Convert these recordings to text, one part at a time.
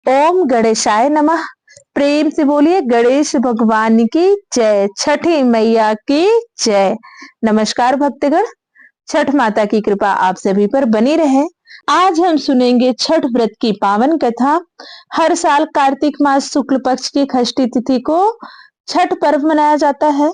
ओम गणेशाय नमः। प्रेम से बोलिए गणेश भगवान की जय, छठी मैया की जय। नमस्कार भक्तगण, छठ माता की कृपा आप सभी पर बनी रहे। आज हम सुनेंगे छठ व्रत की पावन कथा। हर साल कार्तिक मास शुक्ल पक्ष की षष्ठी तिथि को छठ पर्व मनाया जाता है।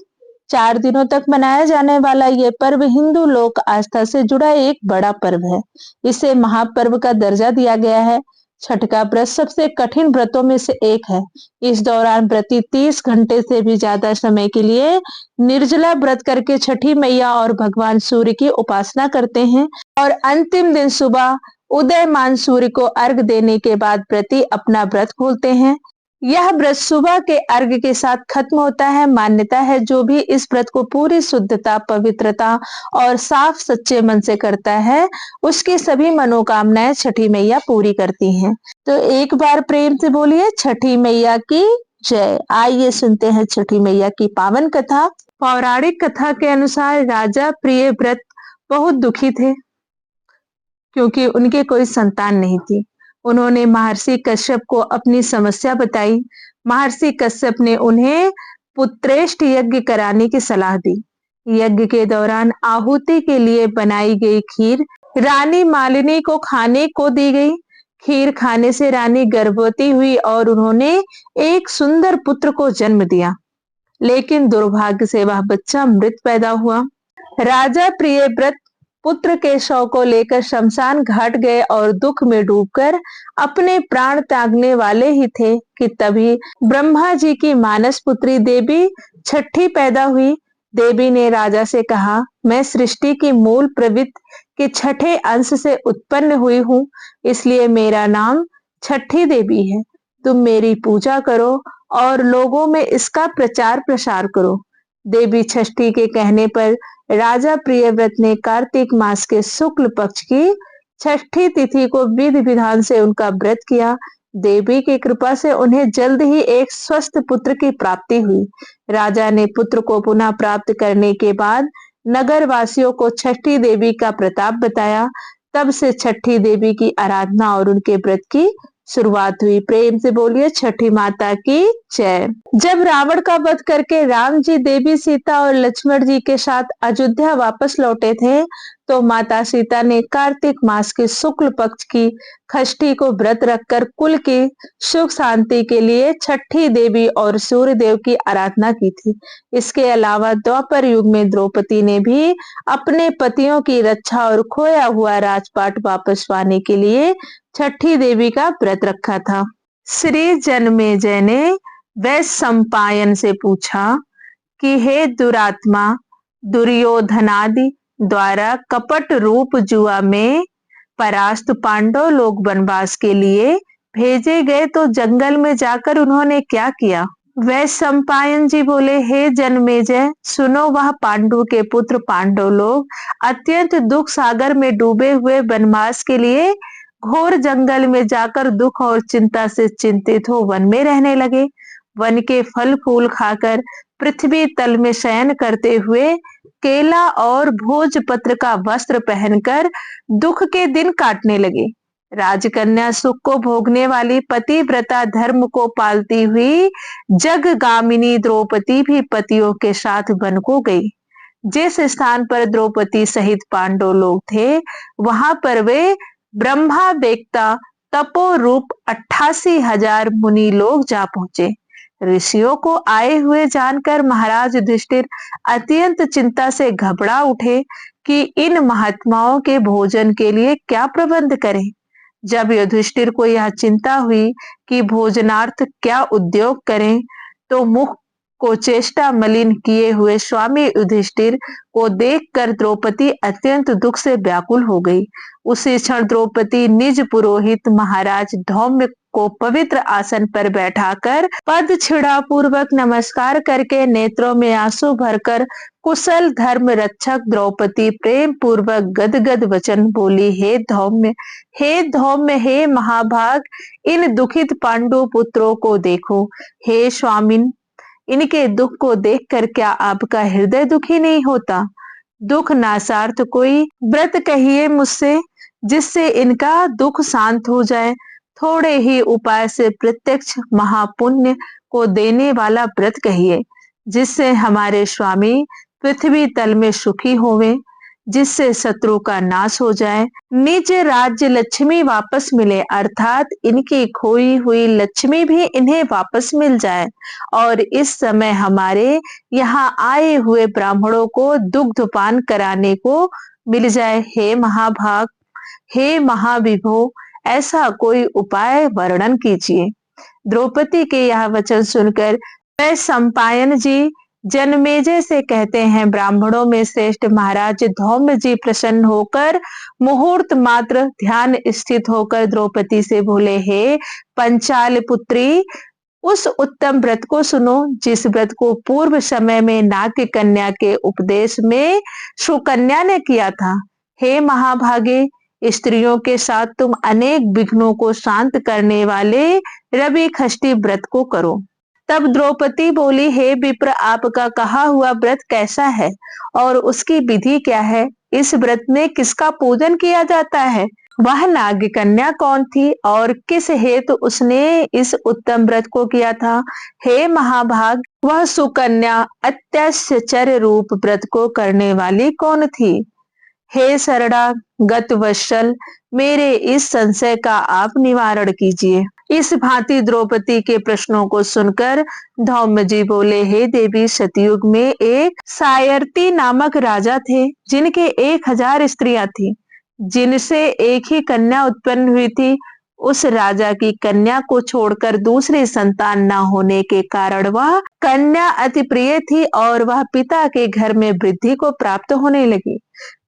4 दिनों तक मनाया जाने वाला ये पर्व हिंदू लोक आस्था से जुड़ा एक बड़ा पर्व है। इसे महापर्व का दर्जा दिया गया है। छठ का व्रत सबसे कठिन व्रतों में से एक है। इस दौरान व्रती 30 घंटे से भी ज्यादा समय के लिए निर्जला व्रत करके छठी मैया और भगवान सूर्य की उपासना करते हैं और अंतिम दिन सुबह उदयमान सूर्य को अर्घ देने के बाद व्रती अपना व्रत खोलते हैं। यह व्रत सुबह के अर्घ के साथ खत्म होता है। मान्यता है जो भी इस व्रत को पूरी शुद्धता, पवित्रता और साफ सच्चे मन से करता है, उसकी सभी मनोकामनाएं छठी मैया पूरी करती हैं। तो एक बार प्रेम से बोलिए छठी मैया की जय। आइए सुनते हैं छठी मैया की पावन कथा। पौराणिक कथा के अनुसार राजा प्रियव्रत बहुत दुखी थे क्योंकि उनके कोई संतान नहीं थी। उन्होंने महर्षि कश्यप को अपनी समस्या बताई। महर्षि कश्यप ने उन्हें पुत्रेष्ठ यज्ञ कराने की सलाह दी। यज्ञ के दौरान आहुति के लिए बनाई गई खीर रानी मालिनी को खाने को दी गई। खीर खाने से रानी गर्भवती हुई और उन्होंने एक सुंदर पुत्र को जन्म दिया, लेकिन दुर्भाग्य से वह बच्चा मृत पैदा हुआ। राजा प्रियव्रत पुत्र के शव को लेकर शमशान घाट गए और दुख में डूबकर अपने प्राण त्यागने वाले ही थे कि तभी ब्रह्मा जी की मानस पुत्री देवी छठी पैदा हुई। देवी ने राजा से कहा, मैं सृष्टि की मूल प्रवृत्ति के छठे अंश से उत्पन्न हुई हूँ, इसलिए मेरा नाम छठी देवी है। तुम मेरी पूजा करो और लोगों में इसका प्रचार प्रसार करो। देवी षष्ठी के कहने पर राजा प्रियव्रत ने कार्तिक मास के शुक्ल पक्ष की षष्ठी तिथि को विधि विधान से उनका व्रत किया। देवी की कृपा से उन्हें जल्द ही एक स्वस्थ पुत्र की प्राप्ति हुई। राजा ने पुत्र को पुनः प्राप्त करने के बाद नगर वासियों को छठी देवी का प्रताप बताया। तब से छठी देवी की आराधना और उनके व्रत की शुरुआत हुई। प्रेम से बोलिए छठी माता की जय। जब रावण का वध करके राम जी देवी सीता और लक्ष्मण जी के साथ अयोध्या वापस लौटे थे, तो माता सीता ने कार्तिक मास के शुक्ल पक्ष की षष्ठी को व्रत रखकर कुल की सुख शांति के लिए छठी देवी और सूर्य देव की आराधना की थी। इसके अलावा द्वापर युग में द्रौपदी ने भी अपने पतियों की रक्षा और खोया हुआ राजपाट वापस पाने के लिए छठी देवी का व्रत रखा था। श्री जन्मेजय ने वैशंपायन से पूछा कि हे दुरात्मा, दुर्योधनादि द्वारा कपट रूप जुआ में परास्त पांडव लोग वनवास के लिए भेजे गए, तो जंगल में जाकर उन्होंने क्या किया? वैशंपायन जी बोले, हे जन्मेजय, सुनो, वह पांडु के पुत्र पांडव लोग अत्यंत दुख सागर में डूबे हुए वनवास के लिए घोर जंगल में जाकर दुख और चिंता से चिंतित हो वन में रहने लगे। वन के फल फूल खाकर पृथ्वी तल में शयन करते हुए केला और भोजपत्र का वस्त्र पहनकर दुख के दिन काटने लगे। राजकन्या सुख को भोगने वाली पतिव्रता धर्म को पालती हुई जगगामिनी द्रौपदी भी पतियों के साथ वन को गई। जिस स्थान पर द्रौपदी सहित पांडव लोग थे, वहां पर वे ब्रह्मा वेत्ता तपो रूप 88,000 मुनि लोग जा पहुंचे। ऋषियों को आए हुए जानकर महाराज युधिष्ठिर अत्यंत चिंता से घबरा उठे कि इन महात्माओं के भोजन के लिए क्या प्रबंध करें। जब युधिष्ठिर को यह चिंता हुई कि भोजनार्थ क्या उद्योग करें, तो मुख को चेष्टा मलिन किए हुए स्वामी युधिष्ठिर को देखकर द्रौपदी अत्यंत दुख से व्याकुल हो गई। उसी क्षण द्रौपदी निज पुरोहित महाराज धौम्य को पवित्र आसन पर बैठाकर पद छिड़ा पूर्वक नमस्कार करके नेत्रों में आंसू भरकर कुशल धर्म रक्षक द्रौपदी प्रेम पूर्वक गदगद वचन बोली, हे धौम्य, हे धौम्य, हे महाभाग, इन दुखित पांडु पुत्रों को देखो। हे स्वामिन, इनके दुख को देखकर क्या आपका हृदय दुखी नहीं होता? दुख नासार्थ कोई व्रत कहिए मुझसे, जिससे इनका दुख शांत हो जाए। थोड़े ही उपाय से प्रत्यक्ष महापुण्य को देने वाला व्रत कहिए, जिससे हमारे स्वामी पृथ्वी तल में सुखी होवे, जिससे शत्रु का नाश हो जाए, निज राज्य लक्ष्मी वापस मिले, अर्थात इनकी खोई हुई लक्ष्मी भी इन्हें वापस मिल जाए और इस समय हमारे यहाँ आए हुए ब्राह्मणों को दुग्धपान कराने को मिल जाए। हे महाभाग, हे महाविभो, ऐसा कोई उपाय वर्णन कीजिए। द्रौपदी के यह वचन सुनकर वैशंपायन जी जनमेजय से कहते हैं, ब्राह्मणों में श्रेष्ठ महाराज धौम्य जी प्रसन्न होकर मुहूर्त मात्र ध्यान स्थित होकर द्रौपदी से बोले, हे पंचाल पुत्री, उस उत्तम व्रत को सुनो जिस व्रत को पूर्व समय में नाग कन्या के उपदेश में सुकन्या ने किया था। हे महाभागे, स्त्रियों के साथ तुम अनेक विघ्नों को शांत करने वाले रवि खष्टी व्रत को करो। तब द्रौपदी बोली, हे विप्र, आपका कहा हुआ व्रत कैसा है और उसकी विधि क्या है? इस व्रत में किसका पूजन किया जाता है? वह नाग कन्या कौन थी और किस हेतु उसने इस उत्तम व्रत को किया था? हे महाभाग, वह सुकन्या अत्याश्चर्य रूप व्रत को करने वाली कौन थी? हे शरणागत वत्सल, मेरे इस संशय का आप निवारण कीजिए। इस भांति द्रौपदी के प्रश्नों को सुनकर धौम्य जी बोले, हे देवी, सतयुग में एक सायरती नामक राजा थे, जिनके 1000 स्त्रियां थी, जिनसे एक ही कन्या उत्पन्न हुई थी। उस राजा की कन्या को छोड़कर दूसरी संतान न होने के कारण वह कन्या अति प्रिय थी और वह पिता के घर में वृद्धि को प्राप्त होने लगी।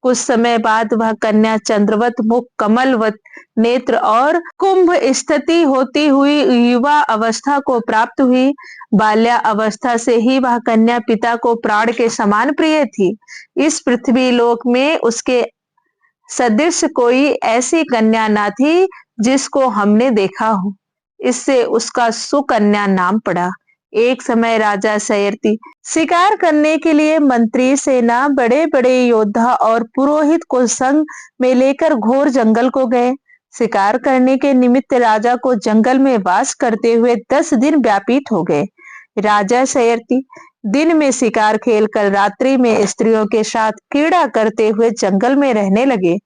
कुछ समय बाद वह कन्या चंद्रवत मुख, कमलवत नेत्र और कुंभ स्थिति होती हुई युवा अवस्था को प्राप्त हुई। बाल्या अवस्था से ही वह कन्या पिता को प्राण के समान प्रिय थी। इस पृथ्वी लोक में उसके सदृश कोई ऐसी कन्या ना थी जिसको हमने देखा हो, इससे उसका सुकन्या नाम पड़ा। एक समय राजा सयरती शिकार करने के लिए मंत्री, सेना, बड़े बड़े योद्धा और पुरोहित को संग में लेकर घोर जंगल को गए। शिकार करने के निमित्त राजा को जंगल में वास करते हुए 10 दिन व्यापीत हो गए। राजा सयरती दिन में शिकार खेलकर रात्रि में स्त्रियों के साथ क्रीड़ा करते हुए जंगल में रहने लगे।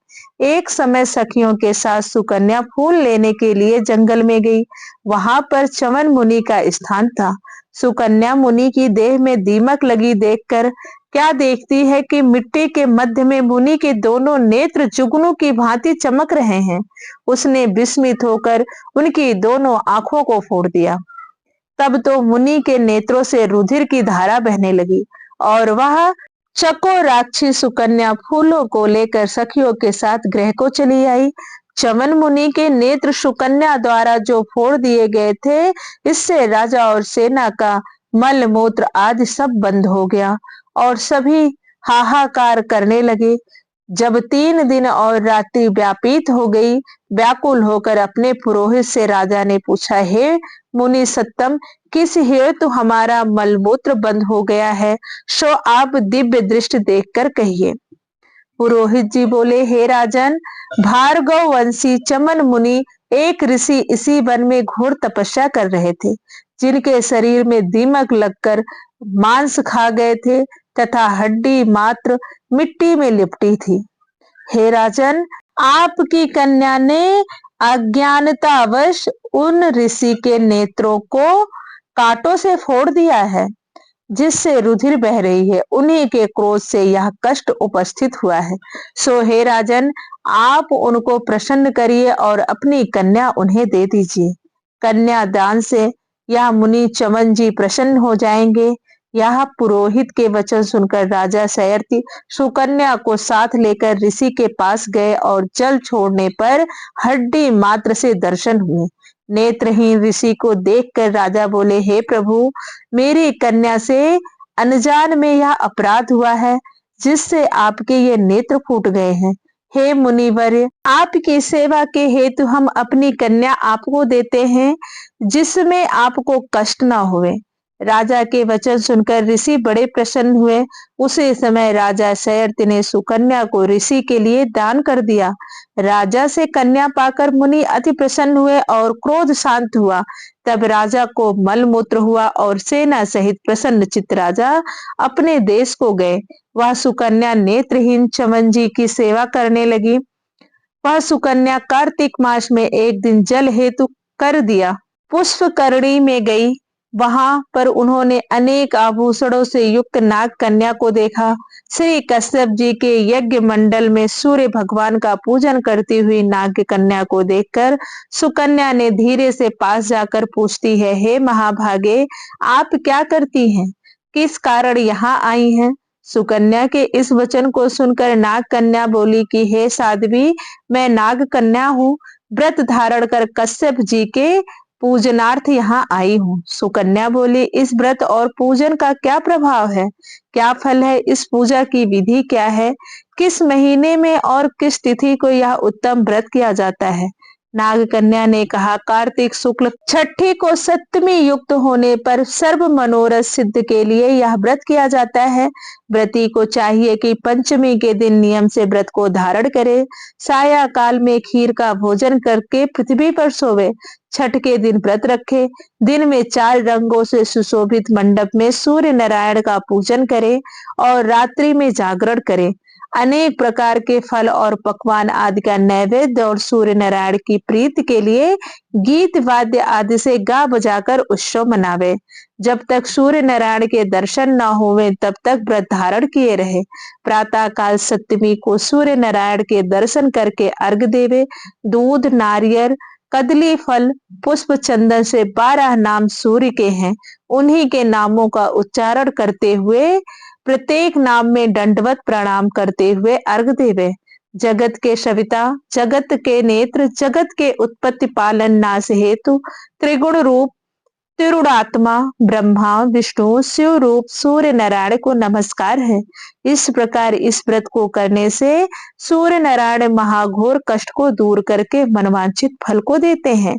एक समय सखियों के साथ सुकन्या फूल लेने के लिए जंगल में गई। वहां पर चवन मुनि का स्थान था। सुकन्या मुनि की देह में दीमक लगी देखकर क्या देखती है कि मिट्टी के मध्य में मुनि के दोनों नेत्र जुगनू की भांति चमक रहे हैं। उसने विस्मित होकर उनकी दोनों आंखों को फोड़ दिया। तब तो मुनि के नेत्रों से रुधिर की धारा बहने लगी और वह चकोराक्षी सुकन्या फूलों को लेकर सखियों के साथ गृह को चली आई। चवन मुनि के नेत्र सुकन्या द्वारा जो फोड़ दिए गए थे, इससे राजा और सेना का मल मूत्र आदि सब बंद हो गया और सभी हाहाकार करने लगे। जब 3 दिन और रात्रि व्यापीत हो गई, व्याकुल होकर अपने पुरोहित से राजा ने पूछा, हे मुनि सत्तम, किस हेतु हमारा मलमूत्र बंद हो गया है, सो आप दिव्य दृष्टि देखकर कहिए। पुरोहित जी बोले, हे राजन, भार्गव वंशी चमन मुनि एक ऋषि इसी वन में घोर तपस्या कर रहे थे, जिनके शरीर में दीमक लगकर मांस खा गए थे तथा हड्डी मात्र मिट्टी में लिपटी थी। हे राजन, आपकी कन्या ने अज्ञानतावश उन ऋषि के नेत्रों को कांटों से फोड़ दिया है, जिससे रुधिर बह रही है। उन्हीं के क्रोध से यह कष्ट उपस्थित हुआ है। सो हे राजन, आप उनको प्रसन्न करिए और अपनी कन्या उन्हें दे दीजिए। कन्या दान से यह मुनि चमन जी प्रसन्न हो जाएंगे। यह पुरोहित के वचन सुनकर राजा सयरती सुकन्या को साथ लेकर ऋषि के पास गए और जल छोड़ने पर हड्डी मात्र से दर्शन हुए। नेत्रहीन ऋषि को देखकर राजा बोले, हे प्रभु, मेरी कन्या से अनजान में यह अपराध हुआ है, जिससे आपके ये नेत्र फूट गए हैं। हे मुनिवर्य, आपकी सेवा के हेतु हम अपनी कन्या आपको देते हैं, जिसमें आपको कष्ट न होवे। राजा के वचन सुनकर ऋषि बड़े प्रसन्न हुए। उसी समय राजा शयर्त ने सुकन्या को ऋषि के लिए दान कर दिया। राजा से कन्या पाकर मुनि अति प्रसन्न हुए और क्रोध शांत हुआ। तब राजा को मलमूत्र हुआ और सेना सहित प्रसन्न चित्त राजा अपने देश को गए। वह सुकन्या नेत्रहीन चमन की सेवा करने लगी। वह सुकन्या कार्तिक मास में एक दिन जल हेतु कर दिया पुष्पकरणी में गई। वहां पर उन्होंने अनेक आभूषणों से युक्त नाग कन्या को देखा। श्री कश्यप जी के यज्ञ मंडल में सूर्य भगवान का पूजन करती हुई नाग कन्या को देखकर सुकन्या ने धीरे से पास जाकर पूछती है, हे महाभागे, आप क्या करती हैं? किस कारण यहाँ आई हैं? सुकन्या के इस वचन को सुनकर नाग कन्या बोली कि हे साध्वी, मैं नाग कन्या हूँ, व्रत धारण कर कश्यप जी के पूजनार्थ यहाँ आई हूँ। सुकन्या बोली, इस व्रत और पूजन का क्या प्रभाव है? क्या फल है? इस पूजा की विधि क्या है? किस महीने में और किस तिथि को यह उत्तम व्रत किया जाता है? नाग कन्या ने कहा, कार्तिक शुक्ल छठी को सप्तमी युक्त होने पर सर्व मनोरथ सिद्ध के लिए यह व्रत किया जाता है। व्रती को चाहिए कि पंचमी के दिन नियम से व्रत को धारण करे, साया काल में खीर का भोजन करके पृथ्वी पर सोवे, छठ के दिन व्रत रखे, दिन में 4 रंगों से सुशोभित मंडप में सूर्य नारायण का पूजन करे और रात्रि में जागरण करे। अनेक प्रकार के फल और पकवान आदि का नैवेद्य और सूर्य नारायण की प्रीति के लिए गीत वाद्य आदि से गा बजाकर उत्सव मनावे। जब तक सूर्य नारायण के दर्शन न होवे तब तक व्रत धारण किए रहे। प्रातः काल सप्तमी को सूर्य नारायण के दर्शन करके अर्घ देवे। दूध, नारियल, कदली फल, पुष्प, चंदन से 12 नाम सूर्य के हैं। उन्हीं के नामों का उच्चारण करते हुए प्रत्येक नाम में दंडवत प्रणाम करते हुए अर्घ देवे। जगत के सविता, जगत के नेत्र, जगत के उत्पत्ति पालन नाश हेतु त्रिगुण रूप त्रिगुणात्मा ब्रह्मा विष्णु शिव रूप सूर्य नारायण को नमस्कार है। इस प्रकार इस व्रत को करने से सूर्य नारायण महाघोर कष्ट को दूर करके मनवांछित फल को देते हैं।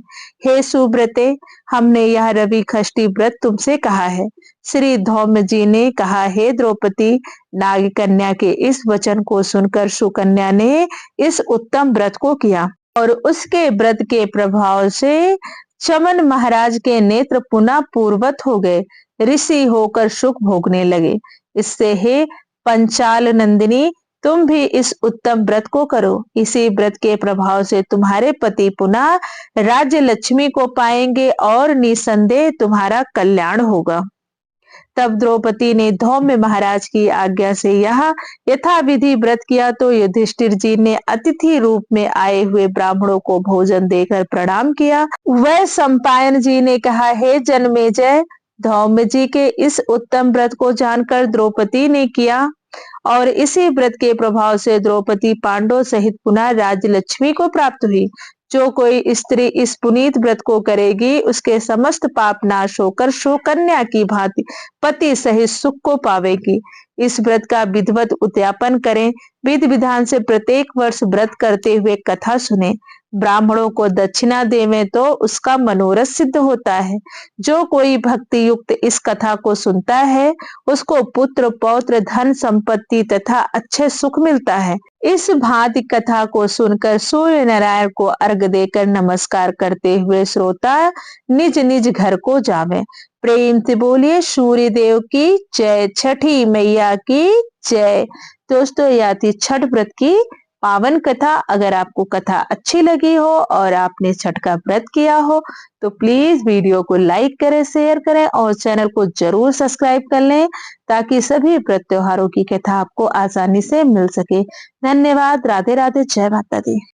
हे सुव्रते, हमने यह रवि खष्टी व्रत तुमसे कहा है। श्री धौम्य जी ने कहा, हे द्रौपदी, नाग कन्या के इस वचन को सुनकर सुकन्या ने इस उत्तम व्रत को किया और उसके व्रत के प्रभाव से चमन महाराज के नेत्र पुनः पूर्वत हो गए, ऋषि होकर सुख भोगने लगे। इससे हे पंचाल नंदिनी, तुम भी इस उत्तम व्रत को करो। इसी व्रत के प्रभाव से तुम्हारे पति पुनः राज्य लक्ष्मी को पाएंगे और निसंदेह तुम्हारा कल्याण होगा। तब द्रौपदी ने धौम्य महाराज की आज्ञा से यह यथाविधि व्रत किया तो युधिष्ठिर जी ने अतिथि रूप में आए हुए ब्राह्मणों को भोजन देकर प्रणाम किया। वह सम्पायन जी ने कहा, हे जन्मेजय, धौम्य जी के इस उत्तम व्रत को जानकर द्रौपदी ने किया और इसी व्रत के प्रभाव से द्रौपदी पांडव सहित पुनः राज्य लक्ष्मी को प्राप्त हुई। जो कोई स्त्री इस पुनीत व्रत को करेगी उसके समस्त पाप नाश होकर सुकन्या की भांति पति सहित सुख को पावेगी। इस व्रत का विधिवत उद्यापन करें। विधि विधान से प्रत्येक वर्ष व्रत करते हुए कथा सुने। ब्राह्मणों को दक्षिणा देवें तो उसका मनोरथ सिद्ध होता है। जो कोई भक्ति युक्त इस कथा को सुनता है उसको पुत्र पौत्र धन संपत्ति तथा अच्छे सुख मिलता है। इस भांति कथा को सुनकर सूर्य नारायण को अर्घ देकर नमस्कार करते हुए श्रोता निज निज घर को जावे। प्रेम से बोलिए सूर्य देव की जय, छठी मैया की जय। दोस्तों, यह थी छठ व्रत की पावन कथा। अगर आपको कथा अच्छी लगी हो और आपने छठ का व्रत किया हो तो प्लीज वीडियो को लाइक करें, शेयर करें और चैनल को जरूर सब्सक्राइब कर लें ताकि सभी व्रत त्योहारों की कथा आपको आसानी से मिल सके। धन्यवाद। राधे राधे। जय माता दी।